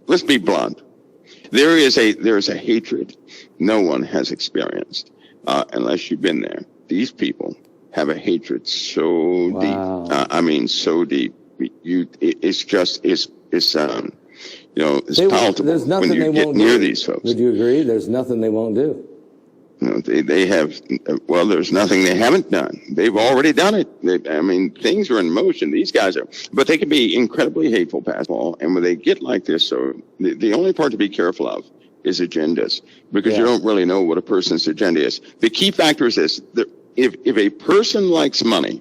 let's be blunt. There is a hatred no one has experienced unless you've been there. These people have a hatred so deep. I mean, so deep. It's palatable there's nothing when you get near these folks. Would you agree? There's nothing they won't do. They have, there's nothing they haven't done. They've already done it. Things are in motion. These guys are, but they can be incredibly hateful, Pastor Paul. And when they get like this, so the only part to be careful of is agendas, because you don't really know what a person's agenda is. The key factor is this: if a person likes money,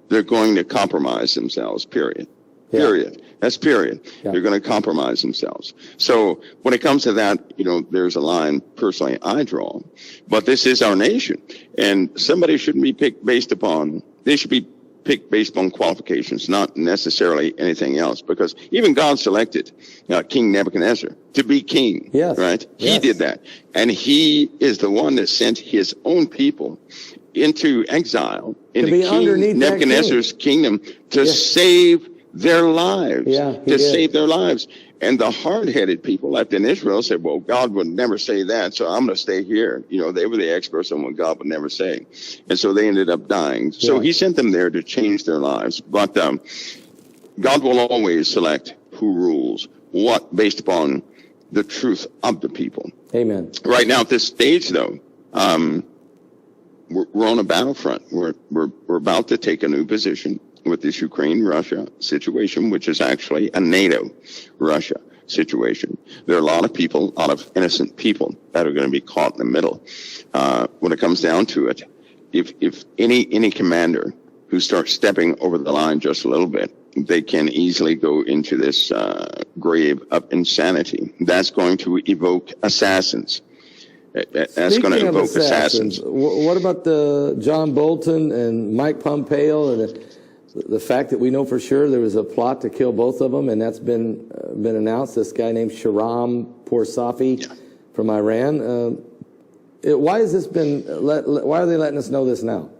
they're going to compromise themselves, period. Yeah. Period. That's period. Yeah. They're going to compromise themselves. So when it comes to that, there's a line personally I draw, but this is our nation, and somebody shouldn't be picked based upon, they should be picked based upon qualifications, not necessarily anything else, because even God selected King Nebuchadnezzar to be king, right? Yes. He did that. And he is the one that sent his own people into exile, into King Nebuchadnezzar's kingdom to save their lives, save their lives. And the hard-headed people left in Israel said, well, God would never say that, so I'm going to stay here. They were the experts on what God would never say. And so they ended up dying. So he sent them there to change their lives. But God will always select who rules what based upon the truth of the people. Amen. Right now at this stage, though, we're on a battlefront. We're about to take a new position with this Ukraine-Russia situation, which is actually a NATO-Russia situation. There are a lot of people, a lot of innocent people that are going to be caught in the middle. When it comes down to it, if any commander who starts stepping over the line just a little bit, they can easily go into this grave of insanity. That's going to evoke assassins. That's going to evoke assassins. What about the John Bolton and Mike Pompeo and the fact that we know for sure there was a plot to kill both of them, and that's been announced? This guy named Shahram Poursafi from Iran. Why has this been? Why are they letting us know this now?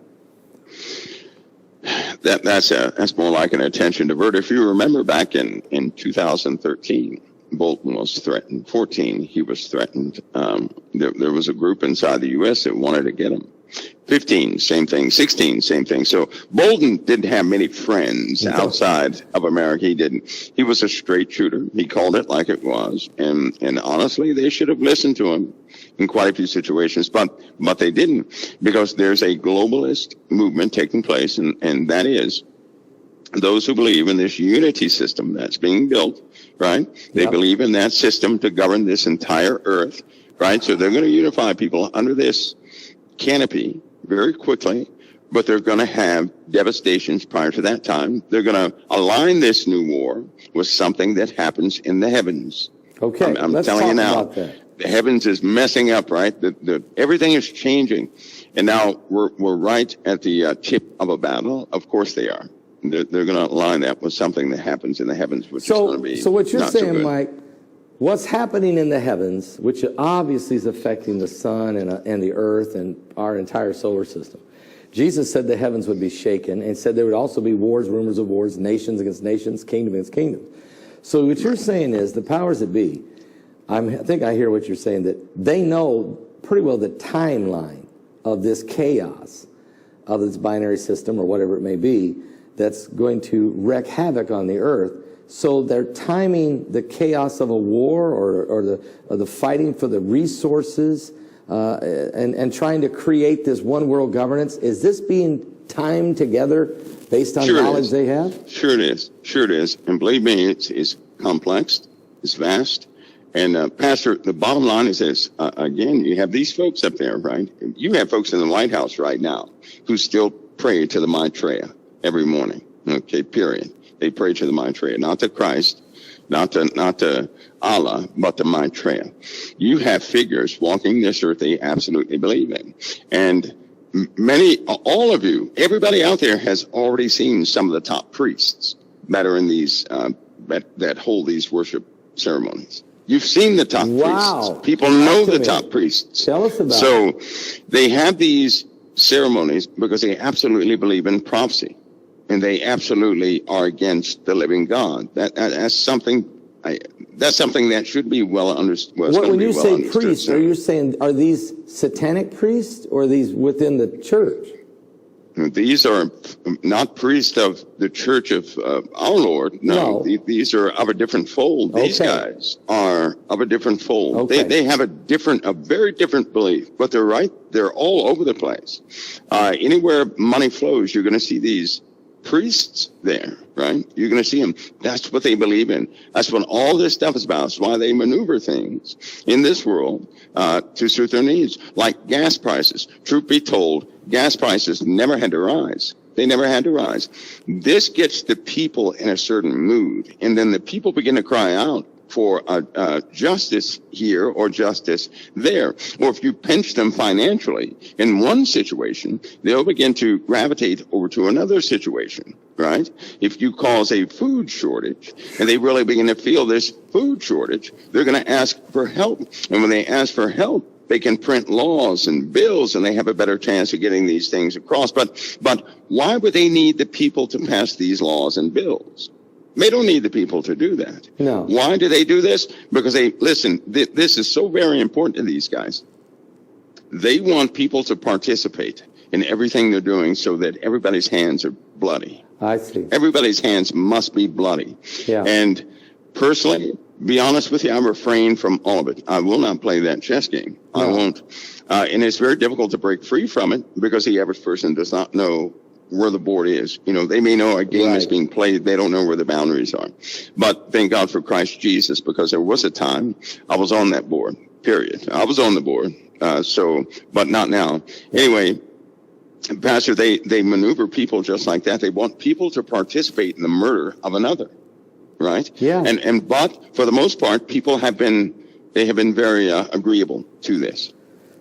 That's more like an attention diverter. If you remember back in 2013, Bolton was threatened. 14, he was threatened. There was a group inside the U.S. that wanted to get him. 15, same thing. 16, same thing. So Bolton didn't have many friends outside of America. He didn't. He was a straight shooter. He called it like it was. And honestly, they should have listened to him in quite a few situations, but they didn't, because there's a globalist movement taking place, and that is those who believe in this unity system that's being built, right? They believe in that system to govern this entire earth, right? So they're going to unify people under this canopy very quickly, but they're going to have devastations prior to that time. They're going to align this new war with something that happens in the heavens. Okay, I'm telling you now, the heavens is messing up, right? Everything is changing, and now we're right at the tip of a battle. Of course they are. They're going to align that with something that happens in the heavens, which is going to be so what you're saying, so Mike, what's happening in the heavens, which obviously is affecting the sun and the earth and our entire solar system. Jesus said the heavens would be shaken, and said there would also be wars, rumors of wars, nations against nations, kingdom against kingdom. So what you're saying is the powers that be, I think I hear what you're saying, that they know pretty well the timeline of this chaos, of this binary system or whatever it may be, that's going to wreak havoc on the earth. So they're timing the chaos of a war or the fighting for the resources and trying to create this one world governance. Is this being timed together based on knowledge they have? Sure it is. Sure it is. And believe me, it's complex, it's vast. And Pastor, the bottom line is this. Again, you have these folks up there, right? You have folks in the White House right now who still pray to the Maitreya every morning. Okay, period. They pray to the Maitreya, not to Christ, not to Allah, but to Maitreya. You have figures walking this earth they absolutely believe in. And all of you, everybody out there has already seen some of the top priests that are in these, that hold these worship ceremonies. You've seen the top priests. People know the top priests. Tell us about it. So they have these ceremonies because they absolutely believe in prophecy. And they absolutely are against the living God. That's something that's something that should be well understood. When you say priests, are you saying, are these satanic priests or are these within the church? These are not priests of the Church of our Lord. No. These are of a different fold. These guys are of a different fold. Okay. They have a very different belief, but they're all over the place. Anywhere money flows, you're going to see these priests there, right? You're going to see them. That's what they believe in. That's what all this stuff is about. That's why they maneuver things in this world to suit their needs, like gas prices. Truth be told, gas prices never had to rise. They never had to rise. This gets the people in a certain mood, and then the people begin to cry out for justice here or justice there. Or if you pinch them financially in one situation, they'll begin to gravitate over to another situation, right? If you cause a food shortage and they really begin to feel this food shortage, they're going to ask for help. And when they ask for help, they can print laws and bills, and they have a better chance of getting these things across. But why would they need the people to pass these laws and bills? They don't need the people to do that. No. Why do they do this? Because this is so very important to these guys. They want people to participate in everything they're doing so that everybody's hands are bloody. I see. Everybody's hands must be bloody. Yeah. And personally, be honest with you, I refrain from all of it. I will not play that chess game. No. I won't. And it's very difficult to break free from it because the average person does not know where the board is. You know, they may know a game is being played. They don't know where the boundaries are. But thank God for Christ Jesus, because there was a time I was on that board, period. I was on the board. But not now. Anyway, Pastor, they maneuver people just like that. They want people to participate in the murder of another, right? Yeah. But for the most part, people have been very agreeable to this.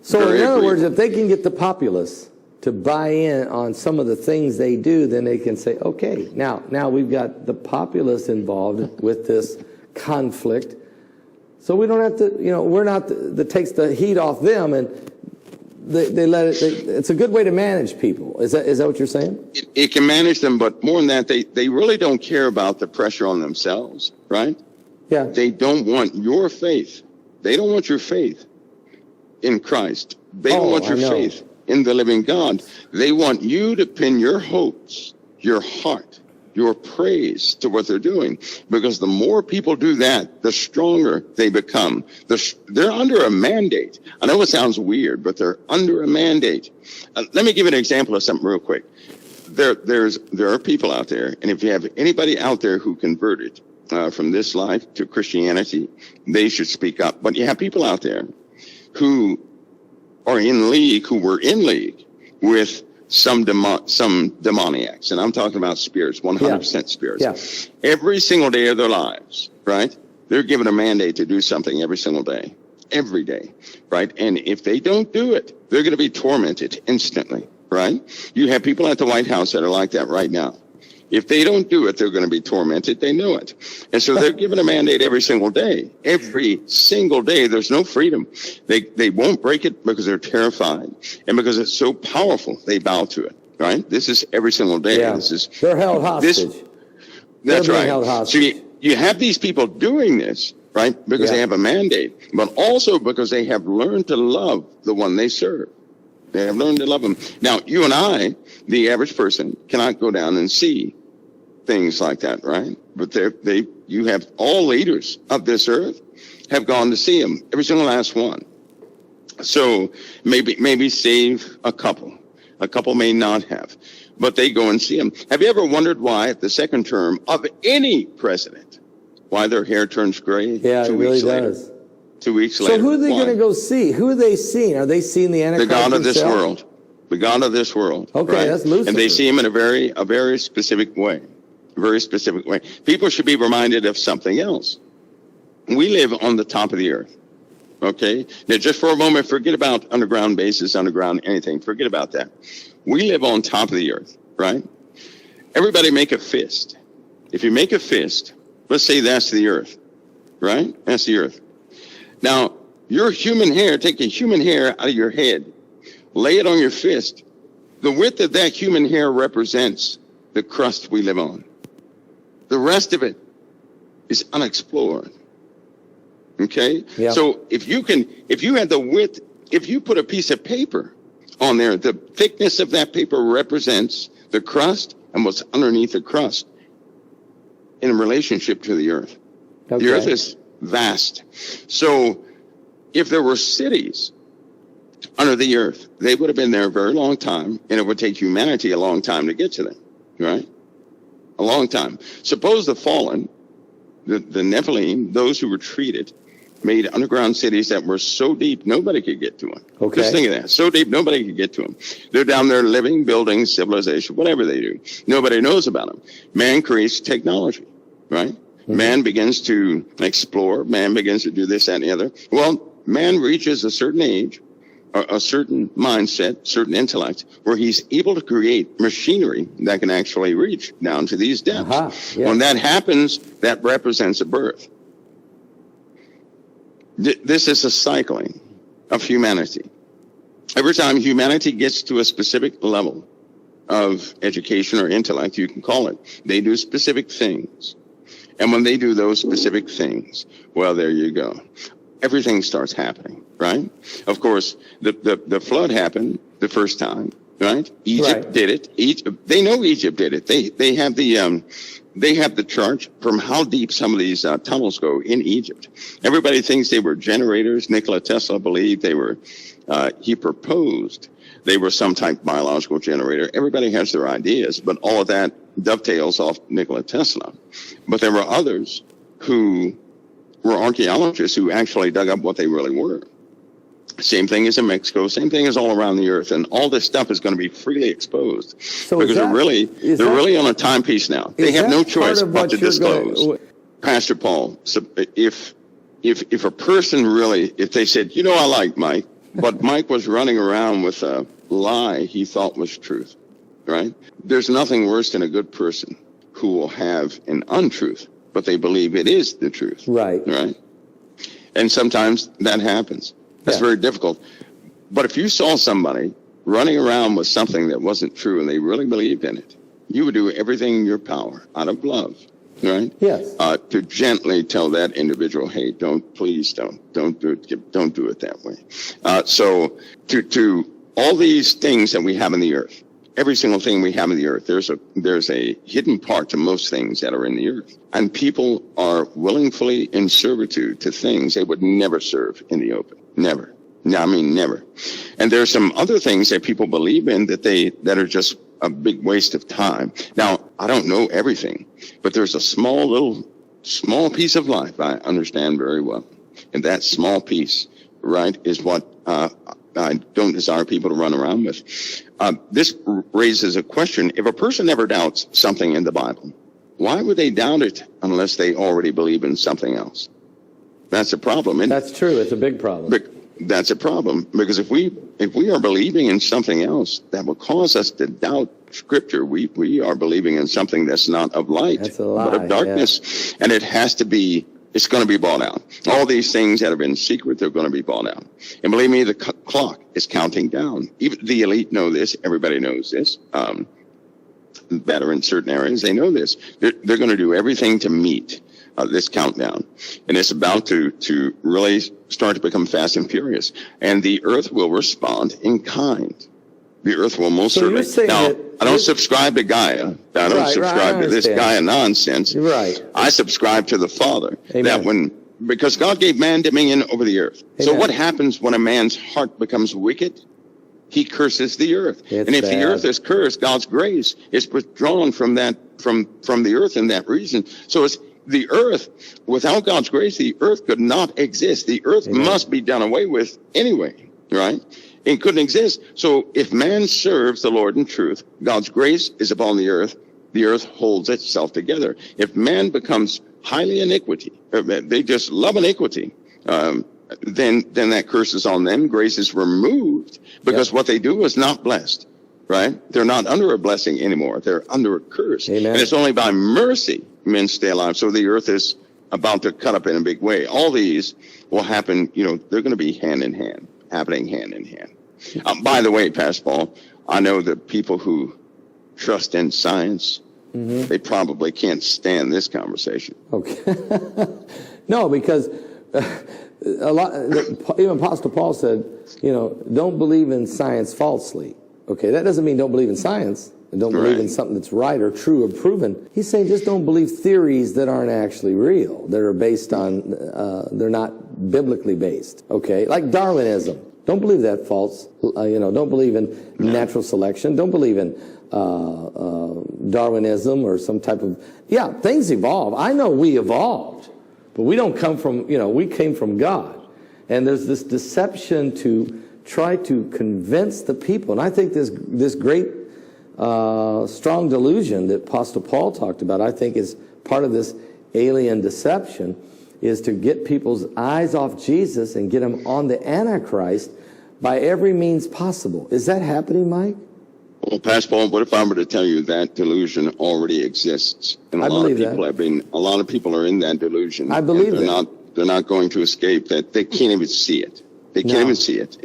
So in other words, if they can get the populace to buy in on some of the things they do, then they can say, okay, now we've got the populace involved with this conflict. So we don't have to, we're not, that takes the heat off them, and they let it, it's a good way to manage people. Is that what you're saying? It can manage them, but more than that, they really don't care about the pressure on themselves, right? Yeah. They don't want your faith. They don't want your faith in Christ. They don't want your faith in the living God. They want you to pin your hopes, your heart, your praise to what they're doing. Because the more people do that, the stronger they become. They're under a mandate. I know it sounds weird, but they're under a mandate. Let me give you an example of something real quick. There are people out there, and if you have anybody out there who converted from this life to Christianity, they should speak up. But you have people out there who were in league with some demoniacs, and I'm talking about spirits, 100% spirits. Yeah. Every single day of their lives, right? They're given a mandate to do something every single day, every day, right? And if they don't do it, they're going to be tormented instantly, right? You have people at the White House that are like that right now. If they don't do it, they're going to be tormented. They know it. And so they're given a mandate every single day. Every single day. There's no freedom. They won't break it because they're terrified. And because it's so powerful, they bow to it. Right? This is every single day. Yeah. They're held hostage. That's right. Held hostage. So you have these people doing this, right? Because they have a mandate, but also because they have learned to love the one they serve. They have learned to love him. Now, you and I, the average person, cannot go down and see things like that, right? But you have all leaders of this earth have gone to see him, every single last one. So maybe save a couple. A couple may not have, but they go and see him. Have you ever wondered why at the second term of any president, why their hair turns gray? Yeah, it really does. 2 weeks later. So who are they going to go see? Who are they seeing? Are they seeing the Antichrist? The God of this himself? world. The God of this world. Okay, right? that's Lucifer. And they see him in a very specific way. A very specific way. People should be reminded of something else. We live on the top of the earth. Okay? Now, just for a moment, forget about underground bases, underground anything. Forget about that. We live on top of the earth, right? Everybody make a fist. If you make a fist, let's say that's the earth, right? That's the earth. Now, your human hair, take a human hair out of your head, lay it on your fist. The width of that human hair represents the crust we live on. The rest of it is unexplored. Okay? Yep. So if you had the width, if you put a piece of paper on there, the thickness of that paper represents the crust and what's underneath the crust in relationship to the earth. Okay. The earth is vast. So if there were cities under the earth, they would have been there a very long time, and it would take humanity a long time to get to them, right? A long time. Suppose the fallen, the Nephilim, those who were treated, made underground cities that were so deep nobody could get to them. Okay. Just think of that. So deep nobody could get to them. They're down there living, building, civilization, whatever they do. Nobody knows about them. Man creates technology, right? Mm-hmm. Man begins to explore. Man begins to do this, that, and the other. Well, man reaches a certain age, a certain mindset, certain intellect, where he's able to create machinery that can actually reach down to these depths. Uh-huh. Yeah. When that happens, that represents a birth. This is a cycling of humanity. Every time humanity gets to a specific level of education or intellect, you can call it, they do specific things. And when they do those specific things, well, there you go. Everything starts happening, right? Of course, the flood happened the first time, right? Egypt did it. They know Egypt did it. They have the chart from how deep some of these tunnels go in Egypt. Everybody thinks they were generators. Nikola Tesla believed they were, he proposed they were some type of biological generator. Everybody has their ideas, but all of that dovetails off Nikola Tesla. But there were others who were archaeologists who actually dug up what they really were. Same thing as in Mexico, same thing as all around the earth, and all this stuff is going to be freely exposed. So because they're really on a timepiece now. They have no choice but to disclose. Pastor Paul, so if a person really, if they said, you know, I like Mike, but Mike was running around with a lie he thought was truth, right? There's nothing worse than a good person who will have an untruth, but they believe it is the truth. Right. Right. And sometimes that happens. That's very difficult. But if you saw somebody running around with something that wasn't true and they really believed in it, you would do everything in your power out of love, right? Yes. To gently tell that individual, hey, please don't do it that way. So to all these things that we have in the earth, every single thing we have in the earth, there's a hidden part to most things that are in the earth. And people are willingly in servitude to things they would never serve in the open. Never. No, I mean, never. And there's some other things that people believe in that are just a big waste of time. Now, I don't know everything, but there's a small piece of life I understand very well. And that small piece, right, is what I don't desire people to run around with. This raises a question. If a person ever doubts something in the Bible, why would they doubt it unless they already believe in something else? That's a problem. That's true. It's a big problem. But that's a problem, because if we are believing in something else that will cause us to doubt Scripture, we are believing in something that's not of light, but of darkness. Yeah. And it's going to be bought out. All these things that have been secret, they're going to be bought out. And believe me, the clock is counting down. Even the elite know this. Everybody knows this. That are in certain areas, they know this. They're going to do everything to meet this countdown. And it's about to really start to become fast and furious. And the earth will respond in kind. The earth will most certainly. Now, I don't subscribe to Gaia. I don't subscribe to this Gaia nonsense. Right. I subscribe to the Father. Amen. Because God gave man dominion over the earth. Amen. So what happens when a man's heart becomes wicked? He curses the earth. And if the earth is cursed, God's grace is withdrawn from the earth in that reason. So it's the earth, without God's grace, the earth could not exist. The earth must be done away with anyway, right? It couldn't exist. So if man serves the Lord in truth, God's grace is upon the earth holds itself together. If man becomes highly iniquity, they just love iniquity, then that curse is on them. Grace is removed because what they do is not blessed, right? They're not under a blessing anymore. They're under a curse. Amen. And it's only by mercy men stay alive. So the earth is about to cut up in a big way. All these will happen, they're going to be hand in hand, happening hand in hand. By the way, Pastor Paul, I know that people who trust in science, they probably can't stand this conversation. Okay. No, because even Apostle Paul said, don't believe in science falsely. Okay, that doesn't mean don't believe in science and don't believe in something that's right or true or proven. He's saying just don't believe theories that aren't actually real, that are based on, they're not biblically based. Okay, like Darwinism. Don't believe that false. Don't believe in natural selection. Don't believe in Darwinism or some type of, things evolve. I know we evolved, but we don't come from, we came from God. And there's this deception to try to convince the people. And I think this great, strong delusion that Apostle Paul talked about, I think is part of this alien deception, is to get people's eyes off Jesus and get them on the Antichrist by every means possible. Is that happening, Mike? Well, Pastor Paul, what if I were to tell you that delusion already exists? And a lot of people are in that delusion. I believe that. They're not going to escape that. They can't even see it. They can't even see it.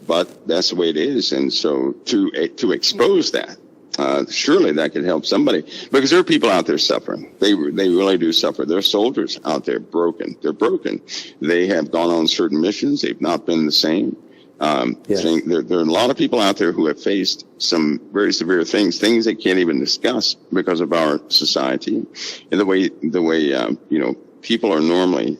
But that's the way it is. And so to expose that, surely that could help somebody, because there are people out there suffering. They really do suffer. There are soldiers out there broken. They're broken. They have gone on certain missions. They've not been the same. There are a lot of people out there who have faced some very severe things they can't even discuss because of our society and the way people are normally,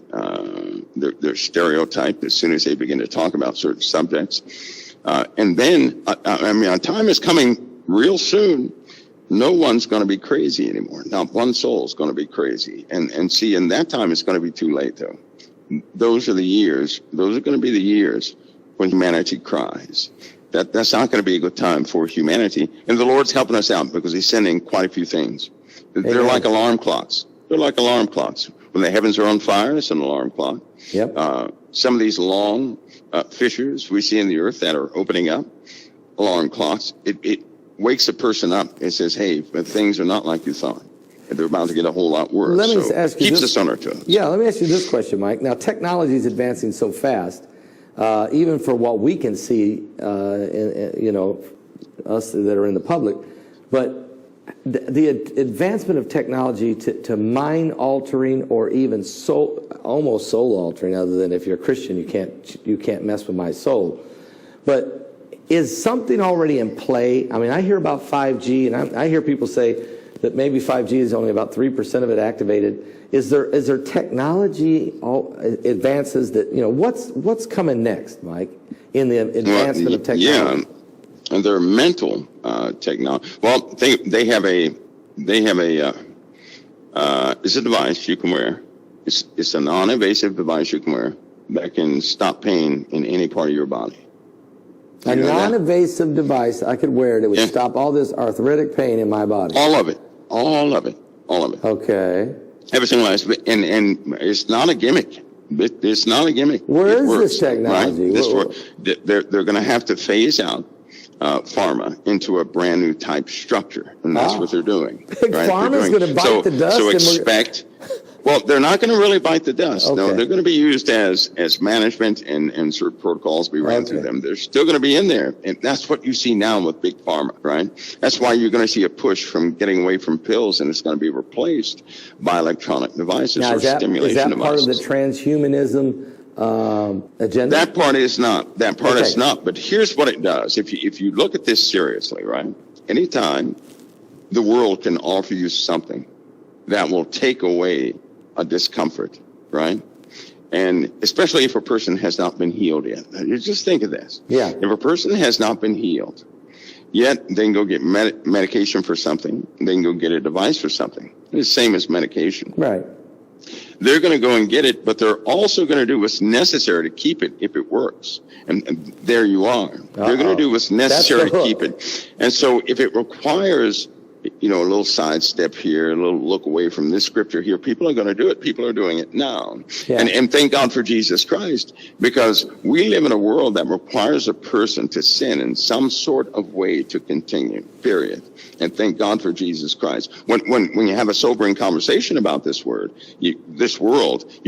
they're stereotyped as soon as they begin to talk about certain subjects. And then, our time is coming real soon. No one's going to be crazy anymore. Not one soul's going to be crazy. And in that time, it's going to be too late, though. Those are going to be the years when humanity cries. That's not going to be a good time for humanity. And the Lord's helping us out because he's sending quite a few things. They're like alarm clocks. When the heavens are on fire, it's an alarm clock. Yep. Some of these long fissures we see in the earth that are opening up, alarm clocks. It wakes a person up and says, hey, things are not like you thought. They're about to get a whole lot worse. Let me ask you keeps us on our toes. Yeah, let me ask you this question, Mike. Now, technology is advancing so fast, even for what we can see, us that are in the public, but the advancement of technology to mind altering or even almost soul altering, other than if you're a Christian, you can't mess with my soul. But is something already in play? I mean, I hear about 5G, and I hear people say that maybe 5G is only about 3% of it activated. Is there technology advances that, what's coming next, Mike, in the advancement of technology? Yeah. And their mental technology. Well, they have a it's a device you can wear. It's a non-invasive device you can wear that can stop pain in any part of your body. A non-invasive device I could wear that would stop all this arthritic pain in my body. All of it. Okay. Everything like that. And it's not a gimmick. It's not a gimmick. Where is this technology? Right? They're going to have to phase out pharma into a brand new type structure, and that's what they're doing. Pharma's going to bite the dust. So expect. Well, they're not going to really bite the dust. Okay. No, they're going to be used as management and sort of protocols we ran through them. They're still going to be in there, and that's what you see now with big pharma, right? That's why you're going to see a push from getting away from pills, and it's going to be replaced by electronic devices or stimulation devices. Is that part of the transhumanism agenda? That part is not. That part is not. But here's what it does. If you look at this seriously, right? Anytime the world can offer you something that will take away a discomfort, right? And especially if a person has not been healed yet. Just think of this. Yeah. If a person has not been healed, yet they can go get medication for something, they can go get a device for something. It's the same as medication. Right. They're going to go and get it, but they're also going to do what's necessary to keep it if it works. And there you are. They're going to do what's necessary to keep it. And so if it requires a little sidestep here, a little look away from this scripture here, people are going to do it. People are doing it now. Yeah. And thank God for Jesus Christ, because we live in a world that requires a person to sin in some sort of way to continue, period. And thank God for Jesus Christ. When you have a sobering conversation about this world, you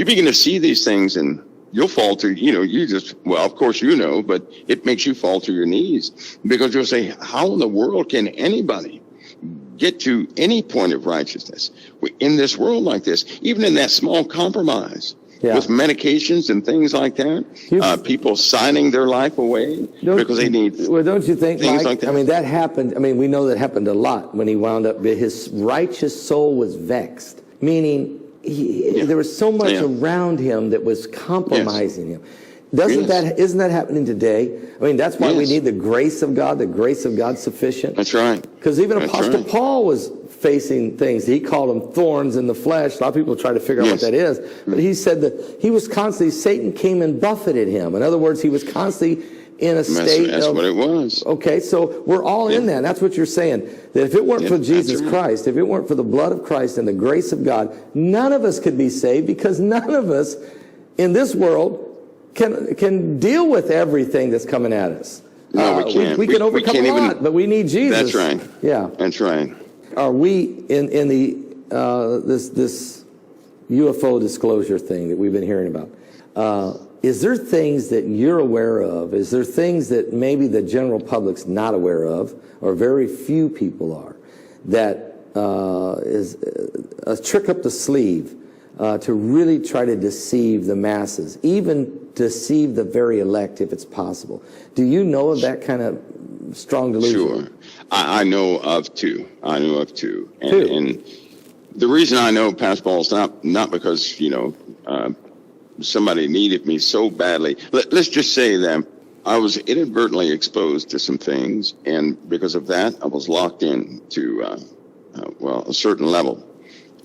begin to see these things and you'll fall to, of course but it makes you fall to your knees, because you'll say, how in the world can anybody get to any point of righteousness in this world like this, even in that small compromise? with medications and things like that. People signing their life away because they need. Well, don't you think, things Mike? like that? I mean, that happened. I mean, we know that happened a lot when he wound up. His righteous soul was vexed, meaning there was so much around him that was compromising him. Isn't that happening today? I mean, that's why we need the grace of God. The grace of God sufficient. That's right. Because even Apostle Paul was facing things. He called them thorns in the flesh. A lot of people try to figure out what that is. But he said that he was constantly, Satan came and buffeted him. In other words, he was constantly in a state that's what it was. Okay, so we're all in that. That's what you're saying. That if it weren't for Jesus Christ, if it weren't for the blood of Christ and the grace of God, none of us could be saved, because none of us in this world can deal with everything that's coming at us. No, we can't. We can overcome a lot, but we need Jesus. That's right. Yeah. That's right. Are we in the this UFO disclosure thing that we've been hearing about? Is there things that you're aware of? Is there things that maybe the general public's not aware of, or very few people are, that is a trick up the sleeve to really try to deceive the masses, even deceive the very elect if it's possible? Do you know of that kind of strong delusion? Sure. I know of two. And the reason I know, Pastor Paul, is not because, somebody needed me so badly. Let's just say that I was inadvertently exposed to some things, and because of that, I was locked in to, a certain level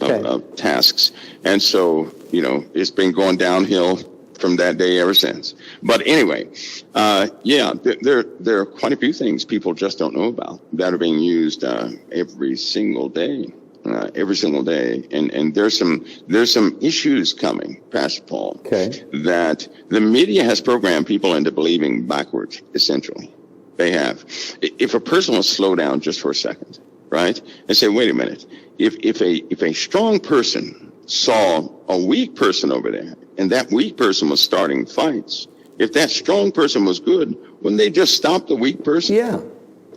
of tasks. And so, it's been going downhill from that day ever since. But anyway, there are quite a few things people just don't know about that are being used every single day. And there's some issues coming, Pastor Paul, that the media has programmed people into believing backwards, essentially. They have. If a person will slow down just for a second, right, and say, wait a minute, if a strong person saw a weak person over there, and that weak person was starting fights, if that strong person was good, wouldn't they just stop the weak person? Yeah.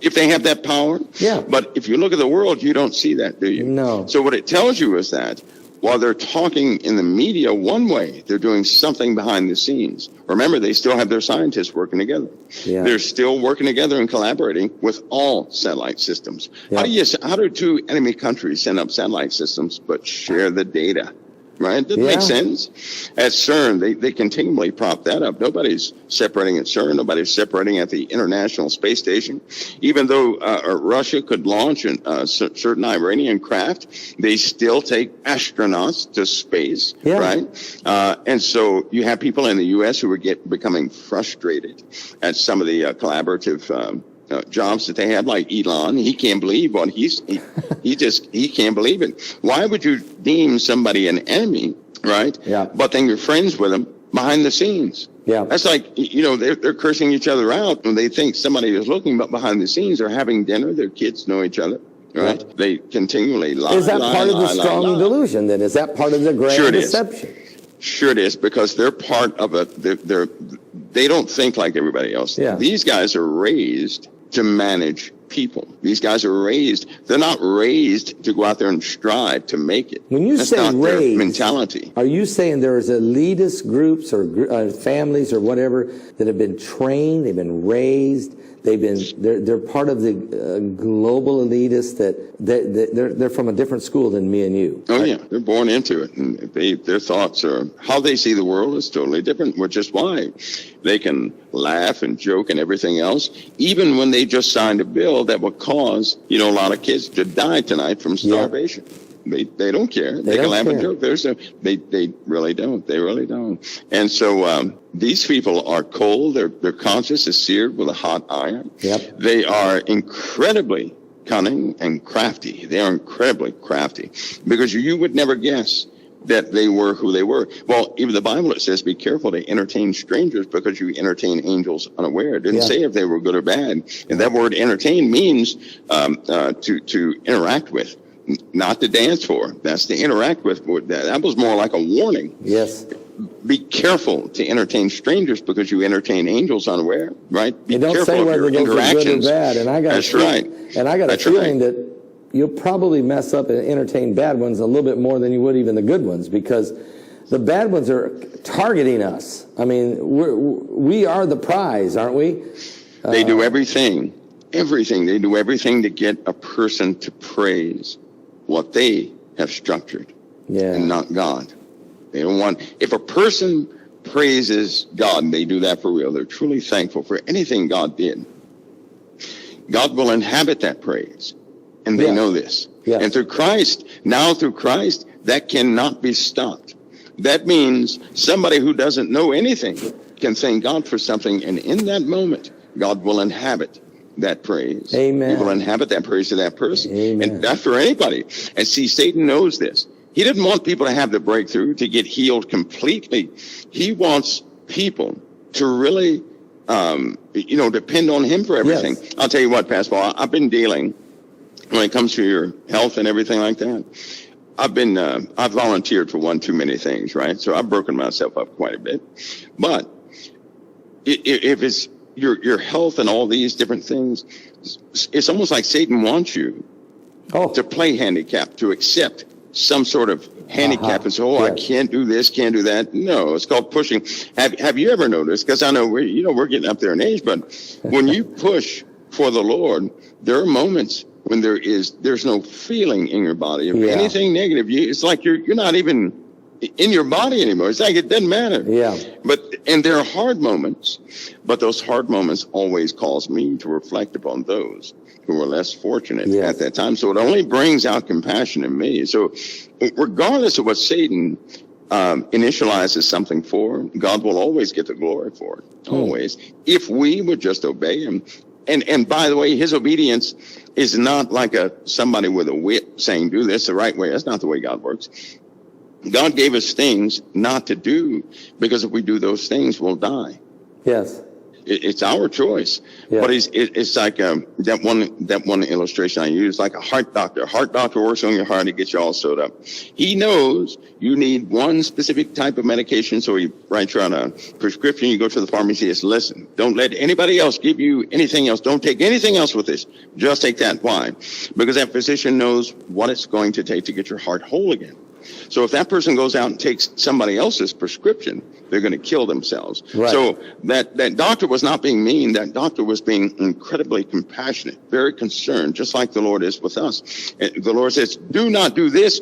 If they have that power? Yeah. But if you look at the world, you don't see that, do you? No. So what it tells you is that while they're talking in the media one way, they're doing something behind the scenes. Remember, they still have their scientists working together. Yeah. They're still working together and collaborating with all satellite systems. Yeah. How do two enemy countries send up satellite systems but share the data? Right? Doesn't make sense. At CERN, they continually prop that up. Nobody's separating at CERN. Nobody's separating at the International Space Station. Even though Russia could launch a certain Iranian craft, they still take astronauts to space, right? And so you have people in the U.S. who are becoming frustrated at some of the collaborative jobs that they have, like Elon. He can't believe what he can't believe it. Why would you deem somebody an enemy, right? Yeah. But then you're friends with them behind the scenes. Yeah. That's like, they're cursing each other out when they think somebody is looking, but behind the scenes they're having dinner, their kids know each other. Right? Yeah. They continually lie. Is that part of the strong delusion then? Is that part of the grand deception? Sure it is, because they're part of they don't think like everybody else. Yeah. These guys are raised to manage people. These guys are raised. They're not raised to go out there and strive to make it. When you That's say not raised, their mentality. Are you saying there's elitist groups or families or whatever that have been trained, they've been raised, they're part of the global elitists that they're from a different school than me and you? Oh yeah, they're born into it, and their thoughts are how they see the world is totally different, which is why they can laugh and joke and everything else, even when they just signed a bill that would cause a lot of kids to die tonight from starvation. Yeah. They don't care. They can laugh and joke. They really don't. They really don't. And so these people are cold. Their conscience is seared with a hot iron. Yep. They are incredibly cunning and crafty. They are incredibly crafty, because you would never guess that they were who they were. Well, even the Bible, it says, be careful to entertain strangers, because you entertain angels unaware. It didn't say if they were good or bad. And that word entertain means to interact with, not to dance for. That's to interact with. That was more like a warning. Yes. Be careful to entertain strangers, because you entertain angels unaware, right? Be don't careful say of whether your those are good or bad. And I got That's right. And I got a feeling that you'll probably mess up and entertain bad ones a little bit more than you would even the good ones, because The bad ones are targeting us. I mean, we are the prize, aren't we? They do everything. They do everything to get a person to praise what they have structured, and not God. They don't want, if a person praises God, and they do that for real, they're truly thankful for anything God did, God will inhabit that praise. And they know this. Yes. And through Christ, that cannot be stopped. That means somebody who doesn't know anything can thank God for something, and in that moment, God will inhabit that praise. Amen. He will inhabit that praise to that person. Amen. And that's for anybody. And see, Satan knows this. He didn't want people to have the breakthrough, to get healed completely. He wants people to really, depend on him for everything. Yes. I'll tell you what, Pastor Paul, I've been dealing, when it comes to your health and everything like that, I've volunteered for one too many things, right? So I've broken myself up quite a bit. But if it's your health and all these different things, it's almost like Satan wants you to play handicap, to accept some sort of handicap and say, I can't do this, can't do that. No, it's called pushing. Have you ever noticed, because I know we're getting up there in age, but when you push for the Lord, there are moments when there's no feeling in your body. If anything negative, it's like you're not even in your body anymore. It's like it doesn't matter. Yeah. And there are hard moments, but those hard moments always cause me to reflect upon those who were less fortunate at that time. So it only brings out compassion in me. So regardless of what Satan initializes something for, God will always get the glory for it. Always. If we would just obey him. And by the way, his obedience is not like somebody with a whip saying, do this the right way. That's not the way God works. God gave us things not to do, because if we do those things, we'll die. Yes. It's our choice. Yeah. But it's like that one illustration I use, like a heart doctor. A heart doctor works on your heart. He gets you all sewed up. He knows you need one specific type of medication, so he writes you on a prescription. You go to the pharmacy. He says, listen, don't let anybody else give you anything else. Don't take anything else with this. Just take that. Why? Because that physician knows what it's going to take to get your heart whole again. So if that person goes out and takes somebody else's prescription, they're going to kill themselves. Right. So that doctor was not being mean. That doctor was being incredibly compassionate, very concerned, just like the Lord is with us. And the Lord says, do not do this.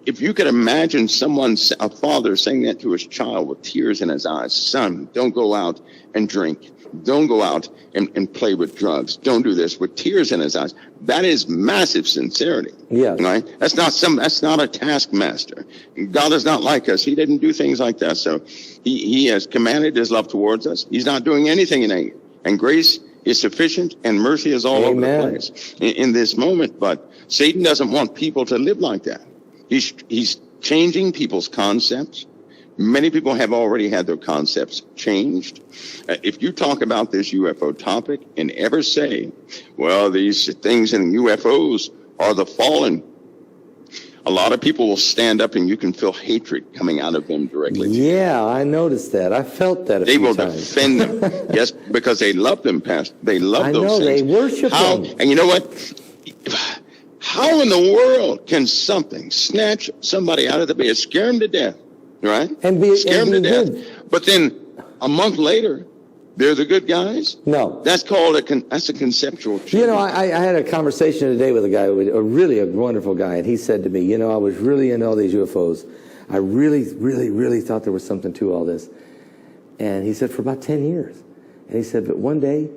If you could imagine a father saying that to his child with tears in his eyes, son, don't go out and drink. Don't go out and play with drugs. Don't do this, with tears in his eyes. That is massive sincerity. Yeah. Right? That's not a taskmaster. God is not like us. He didn't do things like that. So he has commanded his love towards us. He's not doing anything in anger. And grace is sufficient, and mercy is all over the place in this moment. But Satan doesn't want people to live like that. He's changing people's concepts. Many people have already had their concepts changed. If you talk about this UFO topic and ever say, well, these things in UFOs are the fallen, a lot of people will stand up and you can feel hatred coming out of them directly. Yeah, I noticed that. I felt that a few times. They will defend them. Yes, because they love them, Pastor. They love those things. I know, they worship them. And you know what? How in the world can something snatch somebody out of the bed, scare them to death? Right? And scare them to death. But then a month later, they're the good guys? No. That's called that's a conceptual change. You know, I had a conversation today with a guy, a really wonderful guy, and he said to me, I was really into all these UFOs. I really, really, really thought there was something to all this. And he said, for about 10 years. And he said, but one day,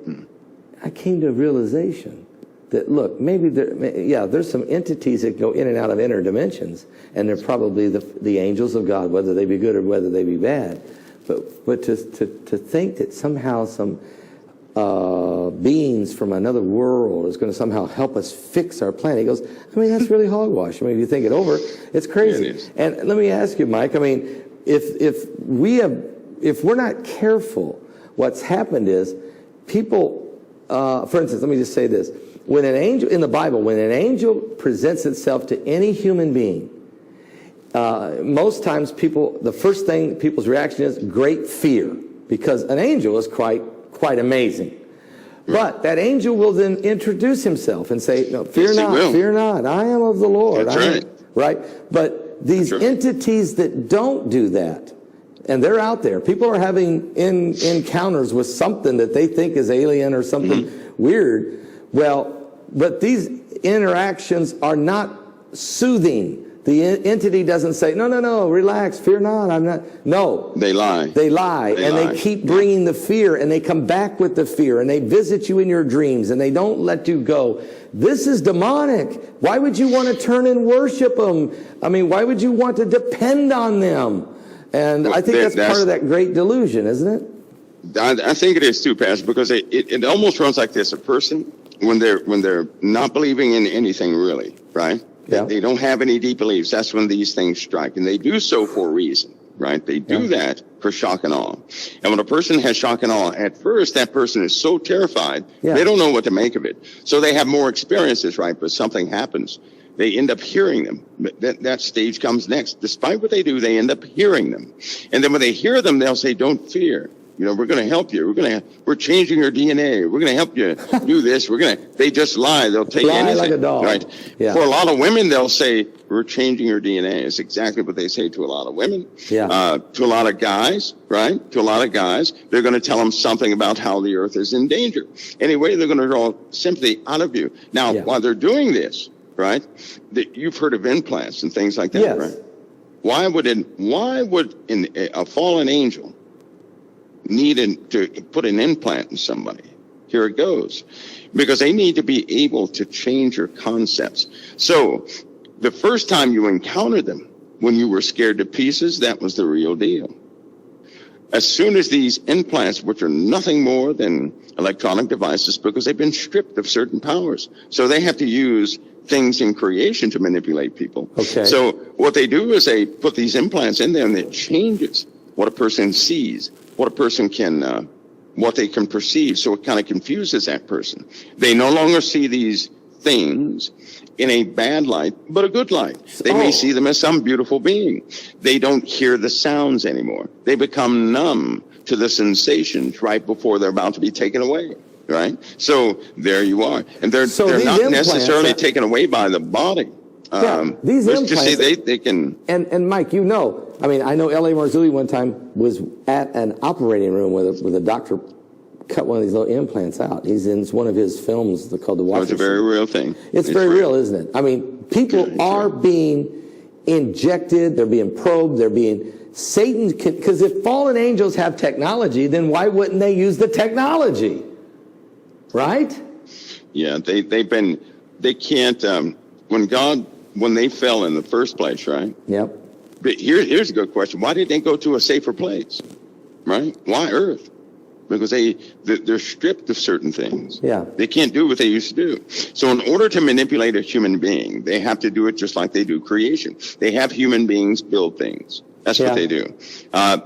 I came to a realization that, look, maybe there's some entities that go in and out of inner dimensions, and they're probably the angels of God, whether they be good or whether they be bad. But to think that somehow some beings from another world is going to somehow help us fix our planet, he goes, that's really hogwash. If you think it over, it's crazy. Yeah, it is. And let me ask you, Mike, if we're not careful, what's happened is people, for instance, let me just say this. When an angel, in the Bible, when an angel presents itself to any human being, most times the first thing people's reaction is great fear, because an angel is quite amazing. But that angel will then introduce himself and say, no, fear not, I am of the Lord. That's right. Right? But these That's right. entities that don't do that, and they're out there. People are having encounters with something that they think is alien or something weird. Well, but these interactions are not soothing. The entity doesn't say, no, relax, fear not, I'm not. No. They lie. They lie. They keep bringing the fear, and they come back with the fear, and they visit you in your dreams, and they don't let you go. This is demonic. Why would you want to turn and worship them? I mean, why would you want to depend on them? And I think that's part of that great delusion, isn't it? I think it is too, Pastor, because it almost runs like this. A person, when they're not believing in anything really, right? Yeah. They don't have any deep beliefs. That's when these things strike, and they do so for a reason, right? They do that for shock and awe. And when a person has shock and awe, at first that person is so terrified, they don't know what to make of it. So they have more experiences, right? But something happens. They end up hearing them. That stage comes next. Despite what they do, they end up hearing them. And then when they hear them, they'll say, don't fear. You know, we're going to help you. We're changing your DNA. We're going to help you do this. They just lie. They'll take anything. Like a dog. Right. Yeah. For a lot of women, they'll say, we're changing your DNA. It's exactly what they say to a lot of women. Yeah. To a lot of guys, right? To a lot of guys, they're going to tell them something about how the earth is in danger. Anyway, they're going to draw sympathy out of you. Now, while they're doing this, right, you've heard of implants and things like that, right? Why would a fallen angel needed to put an implant in somebody? Here it goes. Because they need to be able to change your concepts. So the first time you encountered them, when you were scared to pieces, that was the real deal. As soon as these implants, which are nothing more than electronic devices, because they've been stripped of certain powers, so they have to use things in creation to manipulate people. Okay. So what they do is they put these implants in there, and it changes what a person sees, what a person can, what they can perceive. So it kind of confuses that person. They no longer see these things in a bad light, but a good light. They may see them as some beautiful being. They don't hear the sounds anymore. They become numb to the sensations right before they're about to be taken away. Right? So there you are. And they're not necessarily taken away by the body. These implants, just say they can. And Mike, you know, I mean, I know L.A. Marzulli one time was at an operating room with a doctor cut one of these little implants out. He's in one of his films called The Watcher. It's a very real thing. It's very real, isn't it? I mean, people are being injected, they're being probed, they're being Satan. Because if fallen angels have technology, then why wouldn't they use the technology? Right? Yeah, they can't. When they fell in the first place, right? Yep. But here's a good question. Why did they go to a safer place? Right? Why Earth? Because they're stripped of certain things. Yeah. They can't do what they used to do. So in order to manipulate a human being, they have to do it just like they do creation. They have human beings build things. That's what they do.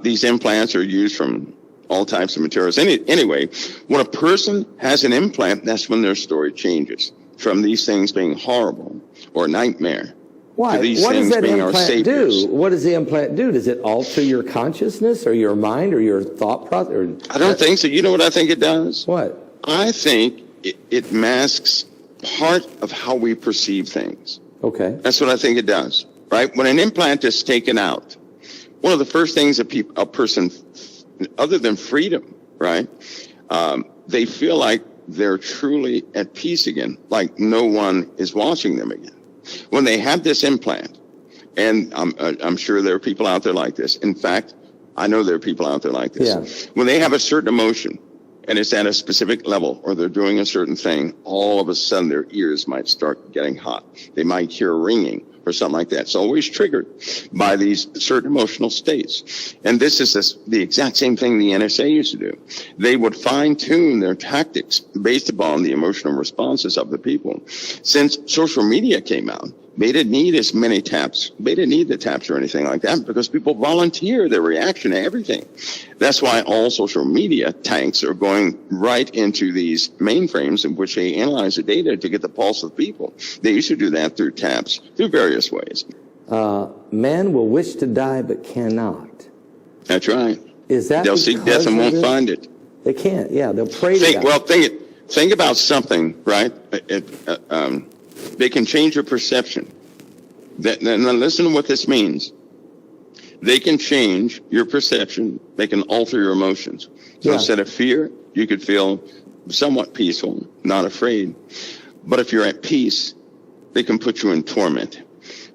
These implants are used from all types of materials. Anyway, when a person has an implant, that's when their story changes from these things being horrible or nightmare. Why? To these what things does that being our implant saviors. do? What does the implant do? Does it alter your consciousness or your mind or your thought process? I don't think so. You know what I think it does? What? I think it masks part of how we perceive things. Okay. That's what I think it does. Right? When an implant is taken out, one of the first things a person, other than freedom, right, they feel like they're truly at peace again, like no one is watching them again. When they have this implant, and I'm sure there are people out there like this. In fact, I know there are people out there like this. Yeah. When they have a certain emotion, and it's at a specific level, or they're doing a certain thing, all of a sudden their ears might start getting hot. They might hear ringing or something like that. It's always triggered by these certain emotional states. And this is the exact same thing the NSA used to do. They would fine-tune their tactics based upon the emotional responses of the people. Since social media came out, they didn't need as many taps. They didn't need the taps or anything like that because people volunteer their reaction to everything. That's why all social media tanks are going right into these mainframes in which they analyze the data to get the pulse of people. They used to do that through taps, through various ways. Man will wish to die but cannot. That's right. Is that They'll seek death and won't find it. They can't. Yeah, they'll pray to God. Well, think about something, right? They can change your perception. Now listen to what this means. They can change your perception. They can alter your emotions. So instead of fear, you could feel somewhat peaceful, not afraid. But if you're at peace, they can put you in torment.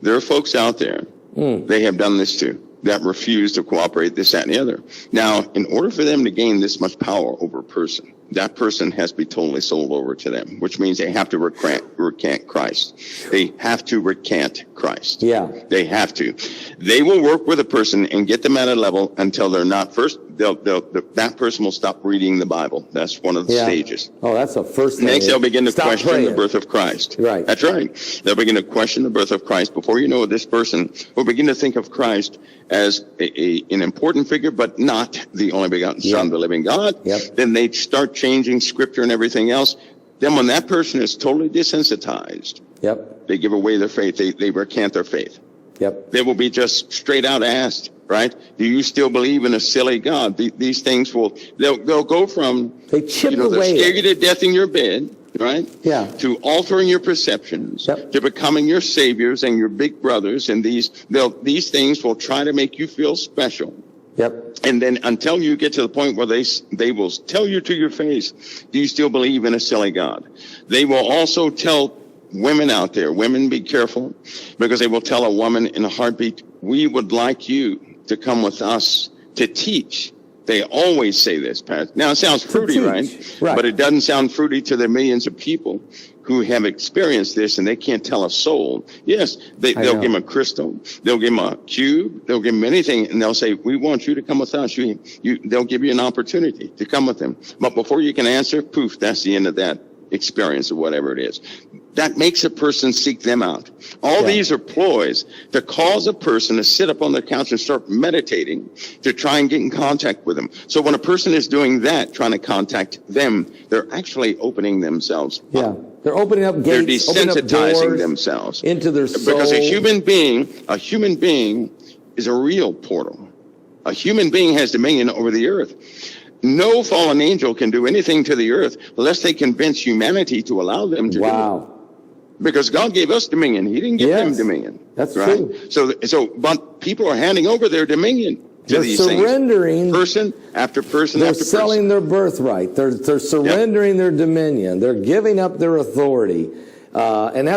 There are folks out there, they have done this too, that refuse to cooperate, this, that, and the other. Now, in order for them to gain this much power over a person, that person has to be totally sold over to them, which means they have to recant Christ. They have to recant Christ. Yeah. They have to. They will work with a person and get them at a level until they're not first. That person will stop reading the Bible. That's one of the stages. Oh, that's the first thing. Next, they'll begin to question the birth of Christ. Right. That's right. They'll begin to question the birth of Christ. Before you know it, this person will begin to think of Christ as an important figure, but not the only begotten Son of the living God. Then they start changing scripture and everything else. Then when that person is totally desensitized, they give away their faith. They recant their faith. They will be just straight out asked, right? Do you still believe in a silly God? These things they'll go from, they chip they'll away scare you to death in your bed, right? To altering your perceptions, to becoming your saviors and your big brothers. And these things will try to make you feel special. And then until you get to the point where they will tell you to your face, do you still believe in a silly God? They will also tell women out there, women, be careful, because they will tell a woman in a heartbeat, we would like you to come with us to teach. They always say this, Pat. Now, it sounds fruity, right? But it doesn't sound fruity to the millions of people who have experienced this, and they can't tell a soul. Yes, they'll give them a crystal, they'll give them a cube, they'll give them anything, and they'll say, we want you to come with us. They'll give you an opportunity to come with them. But before you can answer, poof, that's the end of that experience or whatever it is. That makes a person seek them out. All these are ploys to cause a person to sit up on their couch and start meditating to try and get in contact with them. So when a person is doing that, trying to contact them, they're actually opening themselves up. They're opening up gates, they're desensitizing themselves into their soul. Because a human being is a real portal. A human being has dominion over the earth. No fallen angel can do anything to the earth unless they convince humanity to allow them to do it. Because God gave us dominion. He didn't give them dominion. That's true. But people are handing over their dominion to these surrendering, things. Person after person they're after person. They're selling their birthright. They're surrendering their dominion. They're giving up their authority. And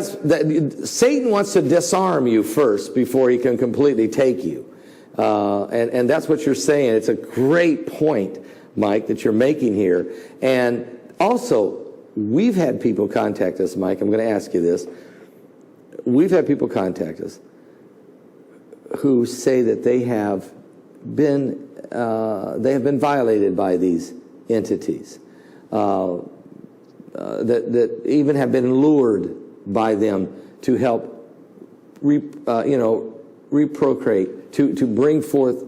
Satan wants to disarm you first before he can completely take you. And that's what you're saying. It's a great point, Mike, that you're making here. And also, we've had people contact us, Mike. I'm going to ask you this. We've had people contact us who say that they have been violated by these entities, that even have been lured by them to help reprocreate, to bring forth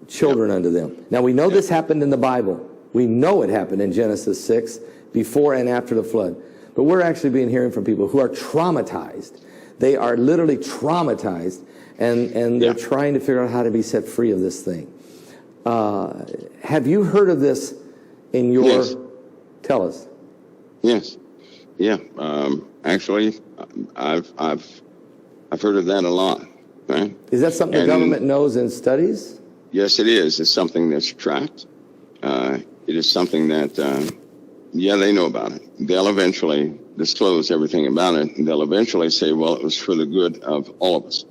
children unto them. Now, we know this happened in the Bible. We know it happened in Genesis 6, before and after the flood. But we're actually hearing from people who are traumatized. They are literally traumatized, and they're trying to figure out how to be set free of this thing. Have you heard of this in your... Yes. Tell us. Yes. Yeah. Actually, I've heard of that a lot. Right? Is that something the government knows and studies? Yes, it is. It's something that's tracked. It is something that, they know about it. They'll eventually disclose everything about it, and they'll eventually say, well, it was for the good of all of us.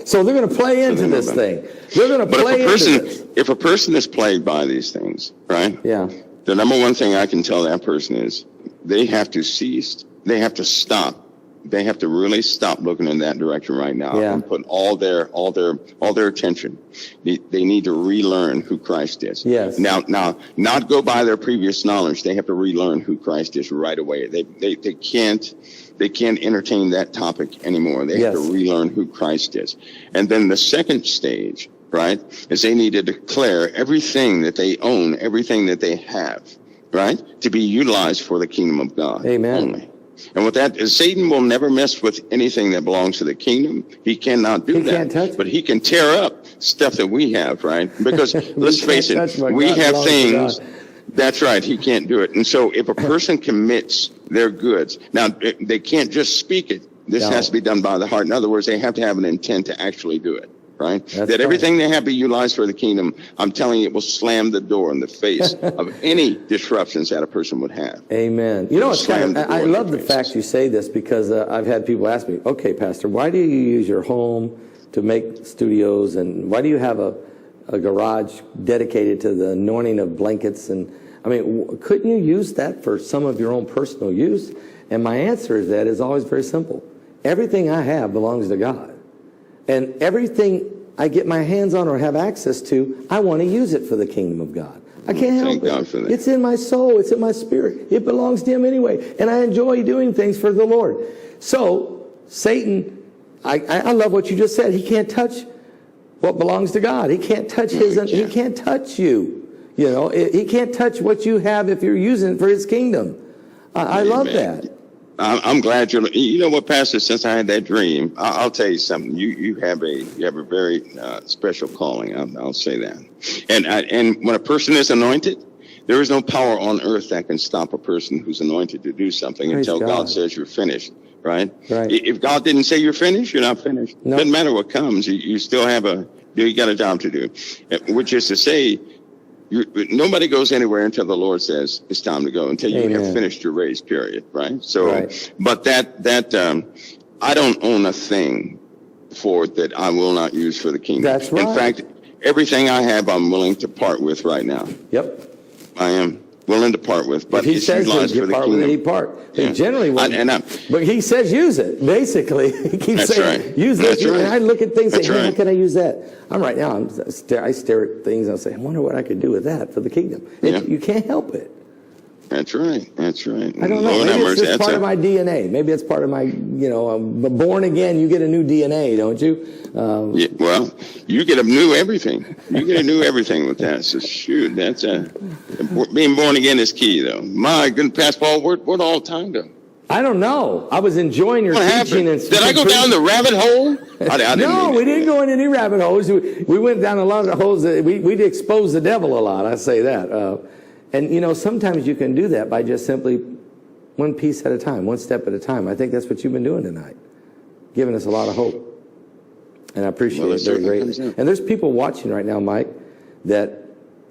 So they're going to play into this thing. They're going to play into this. If a person is plagued by these things, right? Yeah. The number one thing I can tell that person is they have to cease. They have to stop. They have to really stop looking in that direction right now and put all their attention. They need to relearn who Christ is. Yes. Now, not go by their previous knowledge. They have to relearn who Christ is right away. They can't entertain that topic anymore. They have to relearn who Christ is. And then the second stage, right, is they need to declare everything that they own, everything that they have, right, to be utilized for the kingdom of God. Amen. Only. And with that, Satan will never mess with anything that belongs to the kingdom. He cannot do that. Can't touch but he can tear up stuff that we have, right? Because let's face it, we have things. That's right. He can't do it. And so if a person commits their goods, now they can't just speak it. This No. has to be done by the heart. In other words, they have to have an intent to actually do it, right? That's That right. everything they have to utilize for the kingdom, I'm telling you, it will slam the door in the face of any disruptions that a person would have. Amen. You know, it's Slam kind the of, door I in love their the faces. fact you say this, because I've had people ask me, okay, Pastor, why do you use your home to make studios, and why do you have a garage dedicated to the anointing of blankets? And I mean, couldn't you use that for some of your own personal use? And my answer is that is always very simple. Everything I have belongs to God. And everything I get my hands on or have access to, I want to use it for the kingdom of God. I can't help Thank God it. for that. It's in my soul. It's in my spirit. It belongs to Him anyway. And I enjoy doing things for the Lord. So, Satan, I love what you just said. He can't touch what belongs to God. He can't touch he can't touch you. You know, he can't touch what you have if you're using it for His kingdom. I love that. I'm glad you know what, Pastor, since I had that dream, I'll tell you something. You have a very special calling. I'll say that. And when a person is anointed, there is no power on earth that can stop a person who's anointed to do something Praise until God God says you're finished, right? Right. If God didn't say you're finished, you're not finished. No. Doesn't matter what comes. You still have you got a job to do, which is to say, nobody goes anywhere until the Lord says it's time to go, until you Amen. have finished your race, period, right? So, Right. but I don't own a thing for it that I will not use for the kingdom. That's right. In fact, everything I have, I'm willing to part with right now. Yep. I am willing to part with, but If He it's says utilized you for the part with it, He kingdom. part. Yeah. He generally won't. But He says use it. Basically, He keeps That's saying right. use this. That's right. And I look at things and That's say, hey, right. how can I use that? Right now, I stare at things and I say, I wonder what I could do with that for the kingdom. Yeah. You can't help it. That's right. That's right. I don't know. Lord Maybe have it's mercy. just part of my DNA. Maybe it's part of my, I'm born again. You get a new DNA, don't you? Yeah, well, you get a new everything. You get a new everything with that. So shoot, being born again is key, though. My goodness, Pastor Paul, where'd all time go? I don't know. I was enjoying your What teaching. happened? Did I go down the rabbit hole? I didn't No, mean we it. didn't go in any rabbit holes. We went down a lot of holes. We'd expose the devil a lot. I say that. And sometimes you can do that by just simply one piece at a time, one step at a time. I think that's what you've been doing tonight, giving us a lot of hope. And I appreciate it very greatly. And there's people watching right now, Mike, that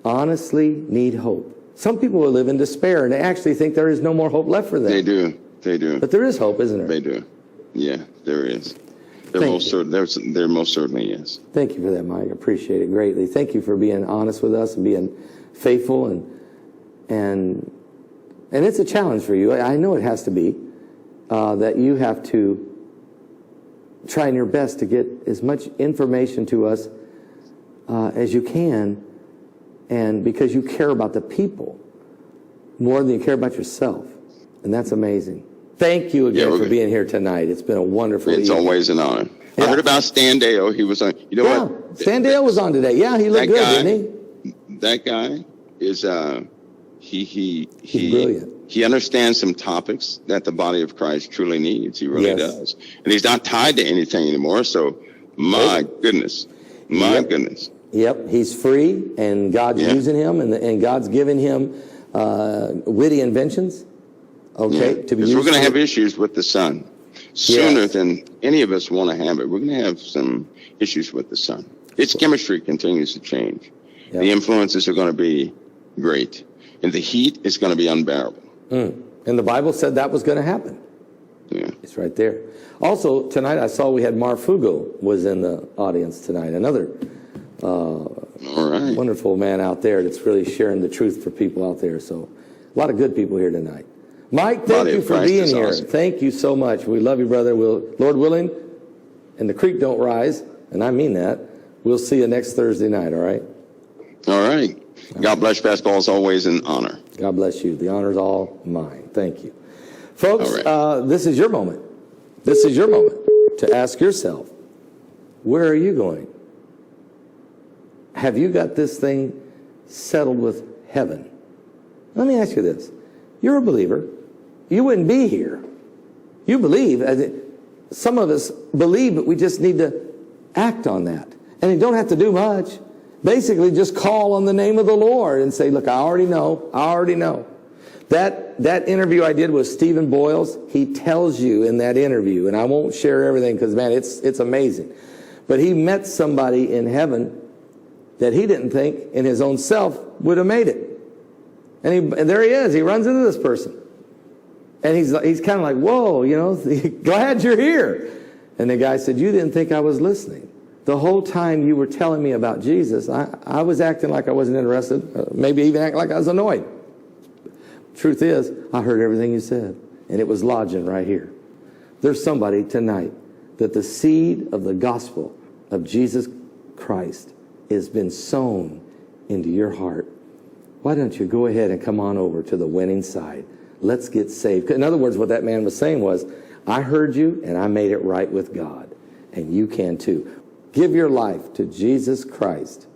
honestly need hope. Some people will live in despair, and they actually think there is no more hope left for them. They do. They do. But there is hope, isn't there? They do. Yeah, there is. There most certainly is. Thank you for that, Mike. I appreciate it greatly. Thank you for being honest with us and being faithful, and it's a challenge for you. I know it has to be, that you have to try your best to get as much information to us as you can, and because you care about the people more than you care about yourself, and that's amazing. Thank you again for being here tonight. It's been a wonderful It's evening. always an honor. Yeah. I heard about Stan Dale. He was on. You know what? Stan Dale was on today. Yeah, he looked good, didn't he? That guy is he's brilliant. He understands some topics that the body of Christ truly needs. He really does, and he's not tied to anything anymore. So, my goodness. Yep, he's free, and God's using him, and God's giving him witty inventions. Okay, to be used. We're going to have issues with the sun sooner than any of us want to have it. We're going to have some issues with the sun. Its chemistry continues to change. Yep. The influences are going to be great, and the heat is going to be unbearable. And the Bible said that was going to happen. Yeah, it's right there. Also, tonight I saw we had Marfugo was in the audience tonight. Another wonderful man out there that's really sharing the truth for people out there. So, a lot of good people here tonight. Mike, thank you for being here. Awesome. Thank you so much. We love you, brother. Lord willing, and the creek don't rise, and I mean that. We'll see you next Thursday night, all right? All right. God bless you, Pastor Paul. It's always an honor. God bless you. The honor's all mine. Thank you. Folks, this is your moment. This is your moment to ask yourself, where are you going? Have you got this thing settled with heaven? Let me ask you this. You're a believer. You wouldn't be here. You believe. Some of us believe, but we just need to act on that. And you don't have to do much. Basically, just call on the name of the Lord and say, look, I already know. That interview I did with Stephen Boyles, he tells you in that interview, and I won't share everything because, man, it's amazing. But he met somebody in heaven that he didn't think in his own self would have made it. And there he is. He runs into this person. And he's kind of like, whoa, you know, glad you're here. And the guy said, you didn't think I was listening. The whole time you were telling me about Jesus, I was acting like I wasn't interested, maybe even acting like I was annoyed. Truth is, I heard everything you said, and it was lodging right here. There's somebody tonight that the seed of the gospel of Jesus Christ has been sown into your heart. Why don't you go ahead and come on over to the winning side? Let's get saved. In other words, what that man was saying was, I heard you, and I made it right with God, and you can too. Give your life to Jesus Christ